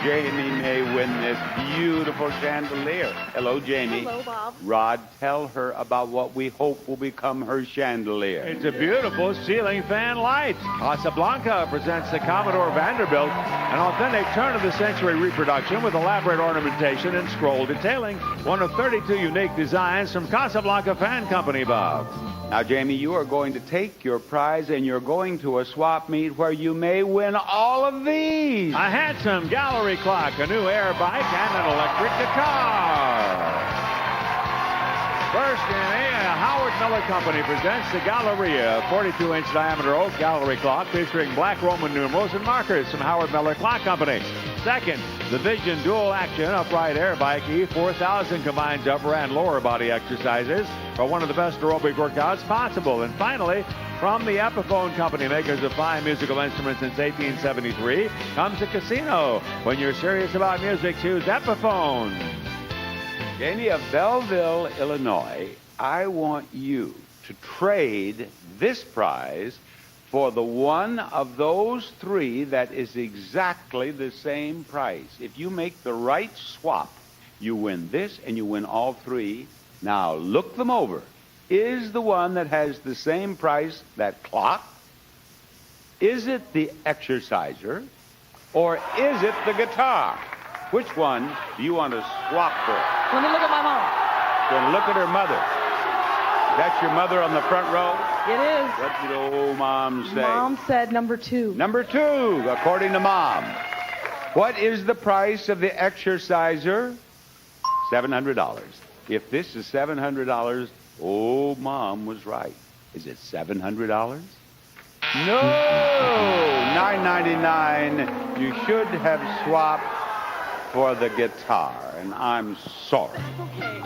Jamie may win this beautiful chandelier. Hello, Jamie. Hello, Bob. Rod, tell her about what we hope will become her chandelier. It's a beautiful ceiling fan light. Casablanca presents the Commodore Vanderbilt, an authentic turn-of-the-century reproduction with elaborate ornamentation and scroll detailing. One of 32 unique designs from Casablanca Fan Company, Bob. Now, Jamie, you are going to take your prize and you're going to a swap meet where you may win all of these. A handsome gallery clock, a new air bike, and an electric guitar. First in A, Howard Miller Company presents the Galleria, a 42-inch diameter oak gallery clock featuring black Roman numerals and markers from Howard Miller Clock Company. Second, the Vision Dual Action Upright Air Bike E4000 combines upper and lower body exercises for one of the best aerobic workouts possible. And finally, from the Epiphone Company, makers of fine musical instruments since 1873, comes a casino. When you're serious about music, choose Epiphone. Jamie of Belleville, Illinois, I want you to trade this prize for the one of those three that is exactly the same price. If you make the right swap, you win this and you win all three. Now look them over. Is the one that has the same price that clock? Is it the exerciser? Or is it the guitar? Which one do you want to swap for? Let me look at my mom. Then look at her mother. That's your mother on the front row? It is. What did old Mom say? Mom said number 2. Number 2, according to Mom. What is the price of the exerciser? $700. If this is $700, old Mom was right. Is it $700? No! $9.99. You should have swapped for the guitar, and I'm sorry. Okay.